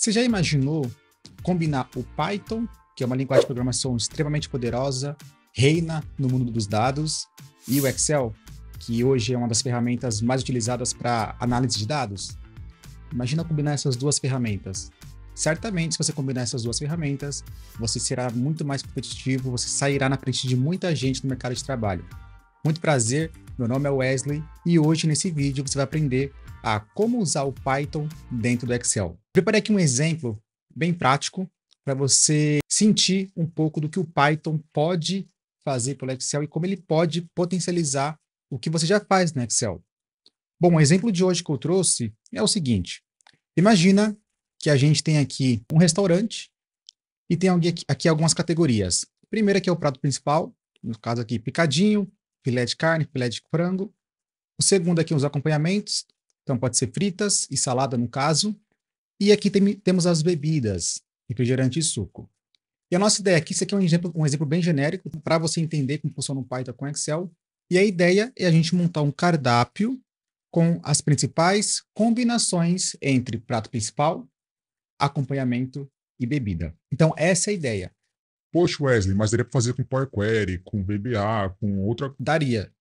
Você já imaginou combinar o Python, que é uma linguagem de programação extremamente poderosa, reina no mundo dos dados, e o Excel, que hoje é uma das ferramentas mais utilizadas para análise de dados? Imagina combinar essas duas ferramentas. Certamente, se você combinar essas duas ferramentas, você será muito mais competitivo, você sairá na frente de muita gente no mercado de trabalho. Muito prazer, meu nome é Wesley e hoje nesse vídeo você vai aprender a como usar o Python dentro do Excel. Preparei aqui um exemplo bem prático para você sentir um pouco do que o Python pode fazer pelo Excel e como ele pode potencializar o que você já faz no Excel. Bom, o exemplo de hoje que eu trouxe é o seguinte. Imagina que a gente tem aqui um restaurante e tem aqui algumas categorias. A primeira aqui é o prato principal, no caso aqui picadinho, filé de carne, filé de frango. O segundo aqui os acompanhamentos, então pode ser fritas e salada no caso. E aqui temos as bebidas, refrigerante e suco. E a nossa ideia aqui, isso aqui é um exemplo bem genérico para você entender como funciona o Python com Excel. E a ideia é a gente montar um cardápio com as principais combinações entre prato principal, acompanhamento e bebida. Então essa é a ideia. Poxa, Wesley, mas daria para fazer com Power Query, com VBA, com outra. Daria,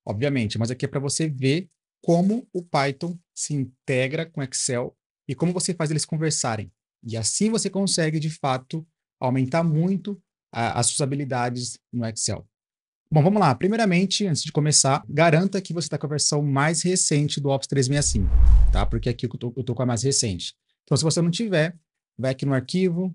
obviamente, mas aqui é para você ver como o Python se integra com Excel e como você faz eles conversarem. E assim você consegue, de fato, aumentar muito as suas habilidades no Excel. Bom, vamos lá. Primeiramente, antes de começar, garanta que você está com a versão mais recente do Office 365, tá? Porque aqui eu tô com a mais recente. Então, se você não tiver, vai aqui no arquivo,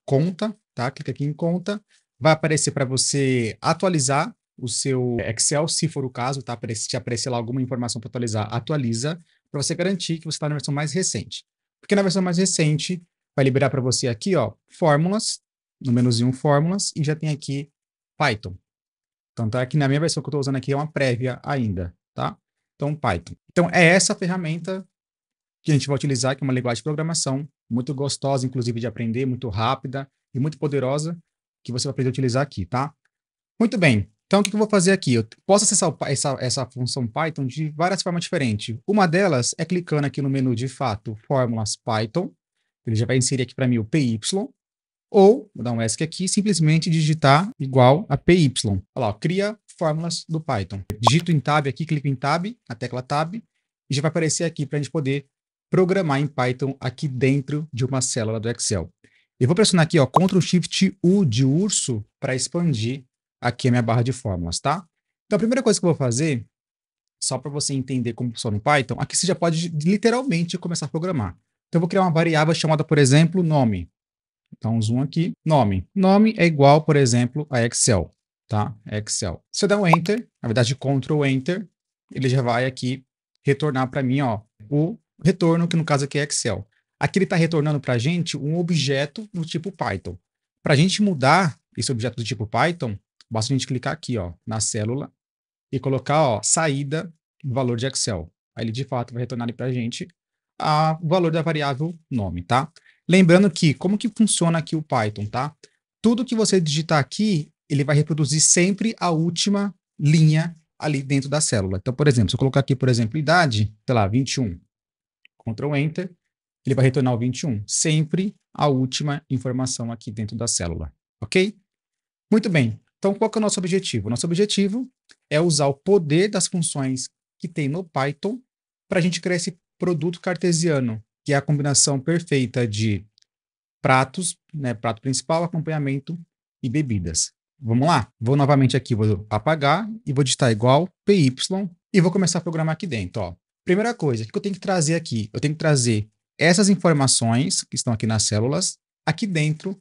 conta, tá? Clica aqui em conta. Vai aparecer para você atualizar o seu Excel, se for o caso, tá? Se aparecer lá alguma informação para atualizar, atualiza, para você garantir que você está na versão mais recente. Porque na versão mais recente, vai liberar para você aqui, ó, fórmulas, no menuzinho fórmulas, e já tem aqui Python. Então, tá aqui na minha versão que eu estou usando aqui é uma prévia ainda, tá? Então, Python. Então, é essa ferramenta que a gente vai utilizar, que é uma linguagem de programação muito gostosa, inclusive, de aprender, muito rápida e muito poderosa, que você vai aprender a utilizar aqui, tá? Muito bem. Então, o que eu vou fazer aqui? Eu posso acessar essa função Python de várias formas diferentes. Uma delas é clicando aqui no menu, de fato, Fórmulas Python. Ele já vai inserir aqui para mim o PY. Ou, vou dar um ESC aqui, simplesmente digitar igual a PY. Olha lá, ó, cria fórmulas do Python. Digito em Tab aqui, clico em Tab, a tecla Tab, e já vai aparecer aqui para a gente poder programar em Python aqui dentro de uma célula do Excel. Eu vou pressionar aqui, ó, Ctrl Shift U de urso para expandir aqui a minha barra de fórmulas, tá? Então, a primeira coisa que eu vou fazer, só para você entender como funciona o Python, aqui você já pode literalmente começar a programar. Então, eu vou criar uma variável chamada, por exemplo, nome. Então, zoom aqui, nome. Nome é igual, por exemplo, a Excel, tá? Excel. Se eu der um Enter, na verdade, Ctrl Enter, ele já vai aqui retornar para mim, ó, o retorno, que no caso aqui é Excel. Aqui ele está retornando para a gente um objeto do tipo Python. Para a gente mudar esse objeto do tipo Python, basta a gente clicar aqui, ó, na célula e colocar, ó, saída do valor de Excel. Aí ele, de fato, vai retornar para a gente o valor da variável nome, tá? Lembrando que, como que funciona aqui o Python, tá? Tudo que você digitar aqui, ele vai reproduzir sempre a última linha ali dentro da célula. Então, por exemplo, se eu colocar aqui, por exemplo, idade, sei lá, 21, Ctrl Enter, ele vai retornar o 21. Sempre a última informação aqui dentro da célula, ok? Muito bem. Então, qual que é o nosso objetivo? Nosso objetivo é usar o poder das funções que tem no Python para a gente criar esse produto cartesiano, que é a combinação perfeita de pratos, né, prato principal, acompanhamento e bebidas. Vamos lá? Vou novamente aqui, vou apagar e vou digitar igual PY e vou começar a programar aqui dentro. Ó. Primeira coisa, o que eu tenho que trazer aqui? Eu tenho que trazer essas informações que estão aqui nas células, aqui dentro,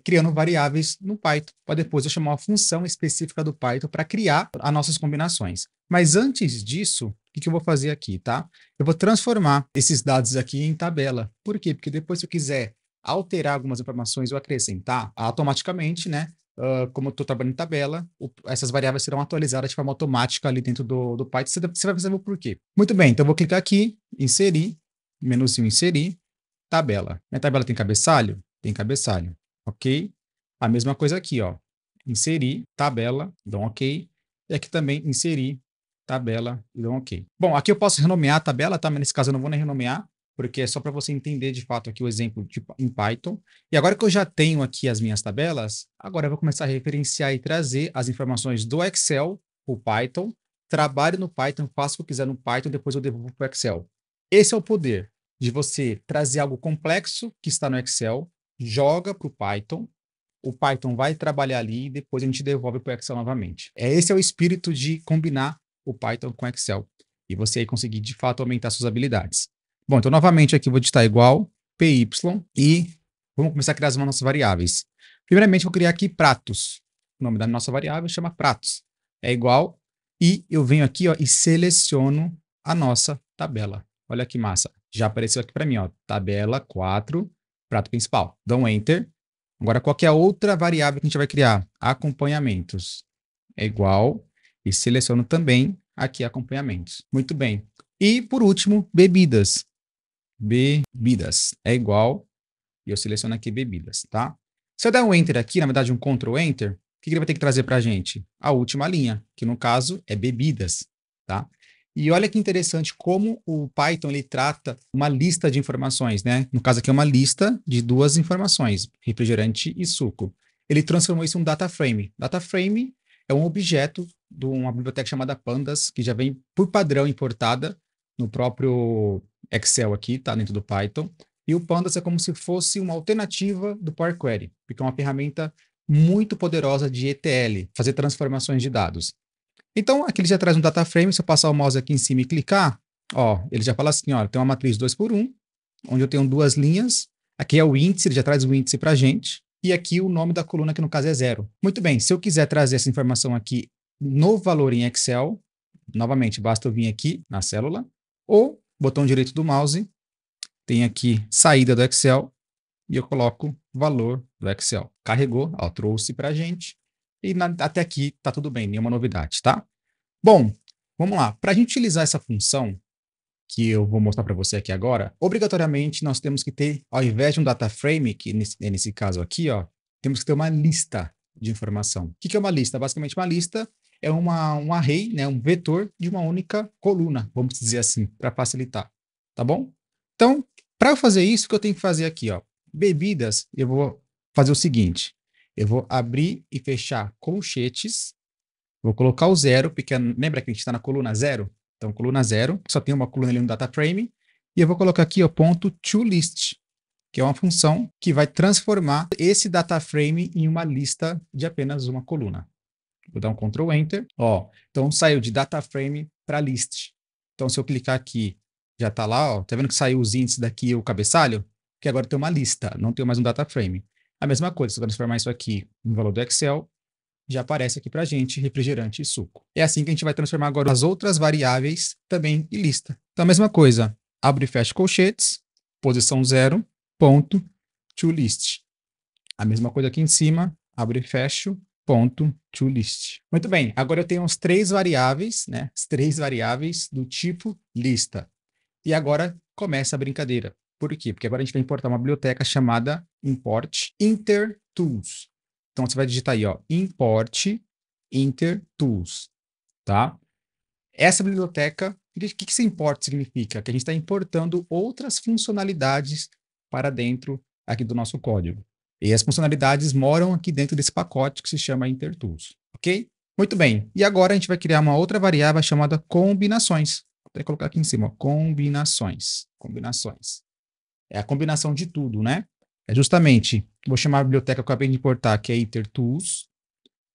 criando variáveis no Python, para depois eu chamar uma função específica do Python para criar as nossas combinações. Mas antes disso, o que eu vou fazer aqui, tá? Eu vou transformar esses dados aqui em tabela. Por quê? Porque depois, se eu quiser alterar algumas informações ou acrescentar, automaticamente, né? Como eu estou trabalhando em tabela, essas variáveis serão atualizadas de forma automática ali dentro do Python. Você vai saber o porquê. Muito bem, então eu vou clicar aqui, inserir, menuzinho inserir, tabela. Minha tabela tem cabeçalho? Tem cabeçalho. Ok? A mesma coisa aqui, ó. Inserir, tabela, dou um ok. E aqui também inserir, tabela, e dou um ok. Bom, aqui eu posso renomear a tabela, tá? Mas nesse caso eu não vou nem renomear. porque é só para você entender de fato aqui o exemplo em Python. E agora que eu já tenho aqui as minhas tabelas, agora eu vou começar a referenciar e trazer as informações do Excel, o Python, trabalho no Python, faço o que eu quiser no Python, depois eu devolvo para o Excel. Esse é o poder de você trazer algo complexo que está no Excel, joga para o Python vai trabalhar ali e depois a gente devolve para o Excel novamente. Esse é o espírito de combinar o Python com o Excel e você aí conseguir de fato aumentar suas habilidades. Bom, então novamente aqui eu vou digitar igual, py, e vamos começar a criar as nossas variáveis. Primeiramente, vou criar aqui pratos. O nome da nossa variável chama pratos. É igual, e eu venho aqui ó, e seleciono a nossa tabela. Olha que massa. Já apareceu aqui para mim, ó, tabela 4, prato principal. Dou um Enter. Agora, qual que é a outra variável que a gente vai criar? Acompanhamentos. É igual, e seleciono também aqui acompanhamentos. Muito bem. E, por último, bebidas. Bebidas. É igual, e eu seleciono aqui bebidas, tá? Se eu der um Enter aqui, na verdade um Ctrl Enter, o que ele vai ter que trazer para a gente? A última linha, que no caso é bebidas, tá? E olha que interessante como o Python ele trata uma lista de informações, né? No caso aqui é uma lista de 2 informações, refrigerante e suco. Ele transformou isso em um data frame. Data frame é um objeto de uma biblioteca chamada Pandas, que já vem por padrão importada no próprio Excel aqui, tá? Dentro do Python. E o Pandas é como se fosse uma alternativa do Power Query, porque é uma ferramenta muito poderosa de ETL, fazer transformações de dados. Então, aqui ele já traz um data frame, se eu passar o mouse aqui em cima e clicar, ó, ele já fala assim, ó, tem uma matriz 2x1, onde eu tenho 2 linhas, aqui é o índice, ele já traz o índice para a gente, e aqui o nome da coluna, que no caso é 0. Muito bem, se eu quiser trazer essa informação aqui no valor em Excel, novamente, basta eu vir aqui na célula, ou botão direito do mouse, tem aqui saída do Excel, e eu coloco valor do Excel. Carregou, ó, trouxe para a gente, e até aqui tá tudo bem, nenhuma novidade, tá? Bom, vamos lá. Para a gente utilizar essa função, que eu vou mostrar para você aqui agora, obrigatoriamente nós temos que ter, ao invés de um data frame, que nesse caso aqui, ó, temos que ter uma lista de informação. O que é uma lista? Basicamente, uma lista é um array, né, um vetor de uma única coluna, vamos dizer assim, para facilitar, tá bom? Então, para eu fazer isso, o que eu tenho que fazer aqui, ó, bebidas, eu vou fazer o seguinte, eu vou abrir e fechar colchetes, vou colocar o 0, porque lembra que a gente está na coluna 0? Então, coluna 0, só tem uma coluna ali no data frame, e eu vou colocar aqui o ponto toList, que é uma função que vai transformar esse data frame em uma lista de apenas uma coluna. Vou dar um Ctrl Enter, ó, então saiu de data frame para list. Então, se eu clicar aqui, já está lá, ó, tá vendo que saiu os índices daqui, o cabeçalho? Que agora tem uma lista, não tem mais um data frame. A mesma coisa, se eu transformar isso aqui em valor do Excel, já aparece aqui para a gente refrigerante e suco. É assim que a gente vai transformar agora as outras variáveis também em lista. Então, a mesma coisa, abre e fecha colchetes, posição 0, ponto, toList. A mesma coisa aqui em cima, abre e fecha, ponto, toList. Muito bem, agora eu tenho as 3 variáveis, né? As 3 variáveis do tipo lista. E agora começa a brincadeira. Por quê? Porque agora a gente vai importar uma biblioteca chamada import intertools. Então, você vai digitar aí, ó, import intertools, tá? Essa biblioteca, o que esse import significa? Que a gente está importando outras funcionalidades para dentro aqui do nosso código. E as funcionalidades moram aqui dentro desse pacote que se chama intertools, ok? Muito bem. E agora a gente vai criar uma outra variável chamada combinações. Vou até colocar aqui em cima, ó, combinações. Combinações. É a combinação de tudo, né? É justamente, vou chamar a biblioteca que eu acabei de importar, que é itertools,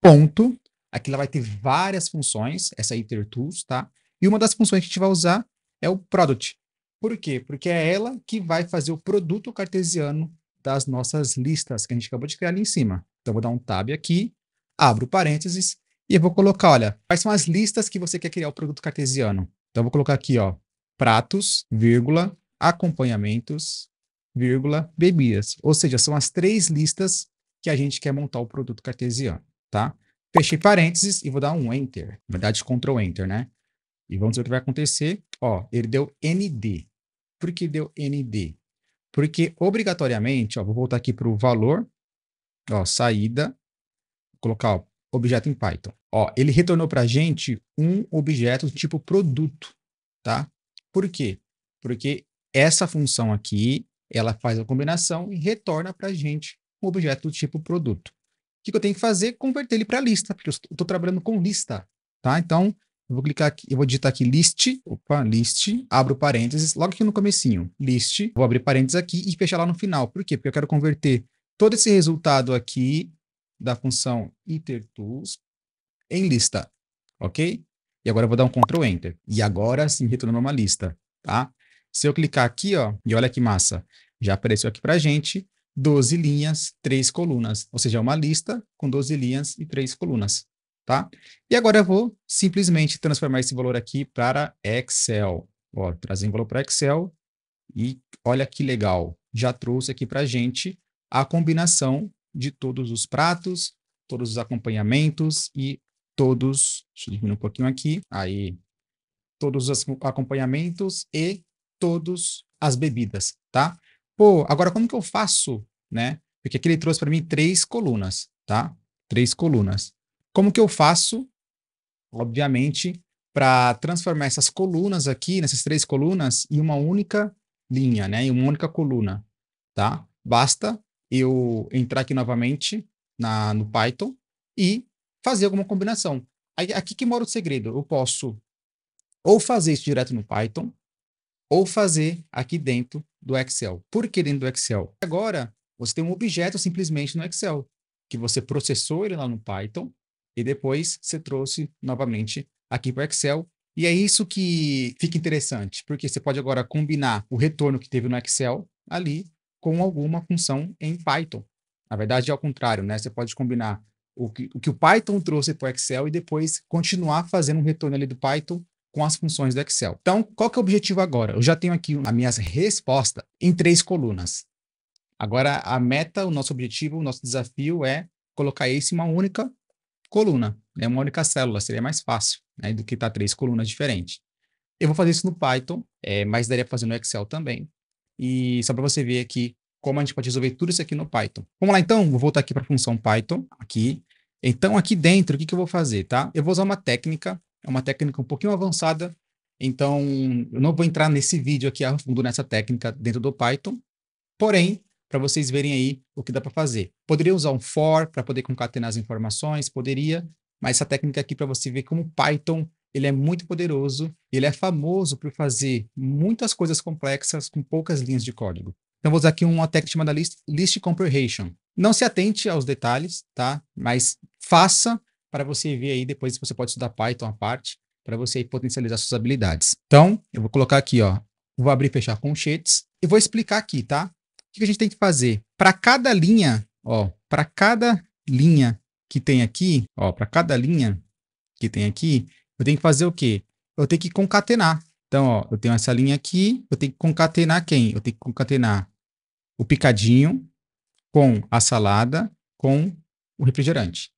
ponto. Aqui ela vai ter várias funções, essa itertools, tá? E uma das funções que a gente vai usar é o product. Por quê? Porque é ela que vai fazer o produto cartesiano das nossas listas que a gente acabou de criar ali em cima. Então, eu vou dar um tab aqui, abro parênteses, e eu vou colocar, olha, quais são as listas que você quer criar o produto cartesiano. Então, eu vou colocar aqui, ó, pratos, vírgula, acompanhamentos, vírgula, bebidas. Ou seja, são as 3 listas que a gente quer montar o produto cartesiano, tá? Fechei parênteses e vou dar um Enter. Na verdade, Ctrl Enter, né? E vamos ver o que vai acontecer. Ó, ele deu ND. Por que deu ND? Porque, obrigatoriamente, ó, vou voltar aqui para o valor, ó, saída, vou colocar, ó, objeto em Python. Ó, ele retornou para a gente um objeto do tipo produto, tá? Por quê? Porque essa função aqui, ela faz a combinação e retorna para a gente um objeto do tipo produto. O que eu tenho que fazer? Converter ele para lista, porque eu estou trabalhando com lista, tá? Então, eu vou clicar aqui, eu vou digitar aqui list, abro parênteses, logo aqui no comecinho, list, vou abrir parênteses aqui e fechar lá no final. Por quê? Porque eu quero converter todo esse resultado aqui da função iterTools em lista, ok? E agora eu vou dar um Ctrl Enter. E agora sim retornou uma lista, tá? Se eu clicar aqui, ó, e olha que massa, já apareceu aqui pra gente 12 linhas, 3 colunas, ou seja, uma lista com 12 linhas e 3 colunas, tá? E agora eu vou simplesmente transformar esse valor aqui para Excel. Ó, trazer um valor para Excel e olha que legal, já trouxe aqui pra gente a combinação de todos os pratos, todos os acompanhamentos e todos, deixa eu diminuir um pouquinho aqui, aí, todos os acompanhamentos e todas as bebidas, tá? Pô, agora como que eu faço, né? Porque aqui ele trouxe para mim 3 colunas, tá? 3 colunas. Como que eu faço, obviamente, para transformar essas colunas aqui, nessas 3 colunas, em uma única linha, né? Em uma única coluna, tá? Basta eu entrar aqui novamente no Python e fazer alguma combinação. Aqui que mora o segredo. Eu posso ou fazer isso direto no Python, ou fazer aqui dentro do Excel. Por que dentro do Excel? Agora, você tem um objeto simplesmente no Excel, que você processou ele lá no Python, e depois você trouxe novamente aqui para o Excel. E é isso que fica interessante, porque você pode agora combinar o retorno que teve no Excel ali com alguma função em Python. Na verdade, é ao contrário, né? Você pode combinar o que o Python trouxe para o Excel e depois continuar fazendo um retorno ali do Python com as funções do Excel. Então, qual que é o objetivo agora? Eu já tenho aqui a minha resposta em 3 colunas. Agora, a meta, o nosso objetivo, o nosso desafio é colocar isso em uma única coluna, né? Uma única célula, seria mais fácil, né, do que estar 3 colunas diferentes. Eu vou fazer isso no Python, mas daria para fazer no Excel também. E só para você ver aqui como a gente pode resolver tudo isso aqui no Python. Vamos lá, então? Vou voltar aqui para a função Python, aqui. Então, aqui dentro, o que eu vou fazer, tá? Eu vou usar uma técnica, é uma técnica um pouquinho avançada, então eu não vou entrar nesse vídeo aqui a fundo nessa técnica dentro do Python, porém, para vocês verem aí o que dá para fazer. Poderia usar um for para poder concatenar as informações, poderia, mas essa técnica aqui para você ver como o Python ele é muito poderoso, ele é famoso por fazer muitas coisas complexas com poucas linhas de código. Então, vou usar aqui uma técnica chamada list comprehension. Não se atente aos detalhes, tá? Mas faça para você ver aí, depois você pode estudar Python à parte, para você aí potencializar suas habilidades. Então, eu vou colocar aqui, ó, vou abrir e fechar colchetes, e vou explicar aqui, tá? O que a gente tem que fazer? Para cada linha, ó, para cada linha que tem aqui, ó, para cada linha que tem aqui, eu tenho que fazer o quê? Eu tenho que concatenar. Então, ó, eu tenho essa linha aqui, eu tenho que concatenar quem? Eu tenho que concatenar o picadinho com a salada com o refrigerante.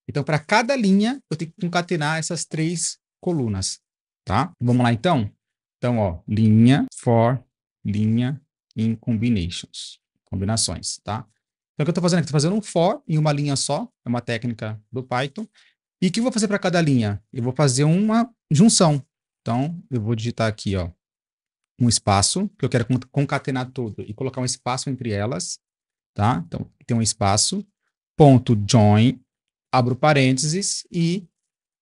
Então, para cada linha, eu tenho que concatenar essas 3 colunas, tá? Vamos lá, então? Então, ó, linha, for, linha, in combinations. Combinações, tá? Então, o que eu estou fazendo aqui? Estou fazendo um for em uma linha só, é uma técnica do Python. E o que eu vou fazer para cada linha? Eu vou fazer uma junção. Então, eu vou digitar aqui, ó, um espaço, que eu quero concatenar tudo e colocar um espaço entre elas, tá? Então, tem um espaço, ponto join, abro parênteses e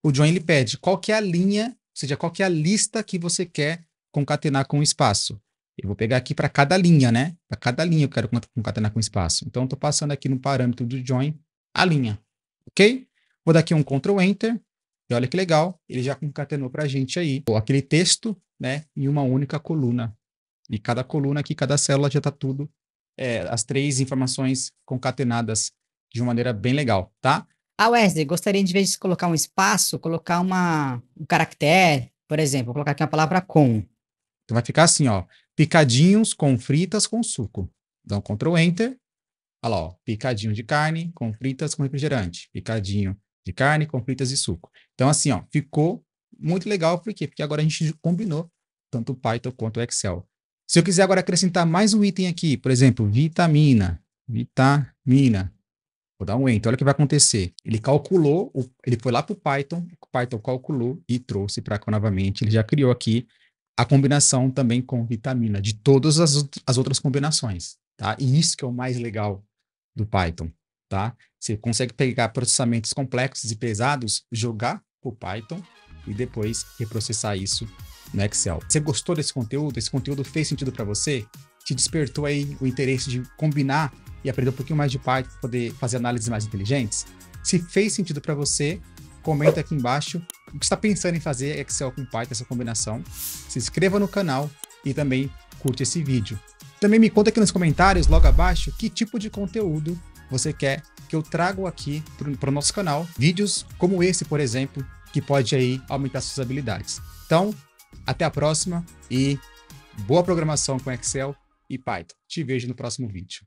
o join ele pede qual que é a linha, ou seja, qual que é a lista que você quer concatenar com o espaço. Eu vou pegar aqui para cada linha, né? Para cada linha eu quero concatenar com espaço. Então, estou passando aqui no parâmetro do join a linha, ok? Vou dar aqui um Ctrl Enter, e olha que legal, ele já concatenou para a gente aí aquele texto, né, em uma única coluna. E cada coluna aqui, cada célula já está tudo, as 3 informações concatenadas de uma maneira bem legal, tá? Ah, Wesley, gostaria de, em vez de colocar um espaço, colocar um caractere, por exemplo, vou colocar aqui uma palavra com. Então vai ficar assim, ó, picadinhos com fritas com suco. Dá um Ctrl Enter, olha lá, ó, picadinho de carne com fritas com refrigerante, picadinho de carne com fritas e suco. Então assim, ó, ficou muito legal, por quê? Porque agora a gente combinou tanto o Python quanto o Excel. Se eu quiser agora acrescentar mais um item aqui, por exemplo, vitamina, vou dar um Enter, olha o que vai acontecer. Ele calculou, ele foi lá para o Python calculou e trouxe para cá novamente. Ele já criou aqui a combinação também com vitamina, de todas as outras combinações, tá? E isso que é o mais legal do Python, tá? Você consegue pegar processamentos complexos e pesados, jogar o Python e depois reprocessar isso no Excel. Você gostou desse conteúdo? Esse conteúdo fez sentido para você? Te despertou aí o interesse de combinar e aprender um pouquinho mais de Python para poder fazer análises mais inteligentes? Se fez sentido para você, comenta aqui embaixo o que está pensando em fazer Excel com Python, essa combinação. Se inscreva no canal e também curte esse vídeo. Também me conta aqui nos comentários, logo abaixo, que tipo de conteúdo você quer que eu traga aqui para o nosso canal. Vídeos como esse, por exemplo, que pode aí aumentar suas habilidades. Então, até a próxima e boa programação com Excel e Python. Te vejo no próximo vídeo.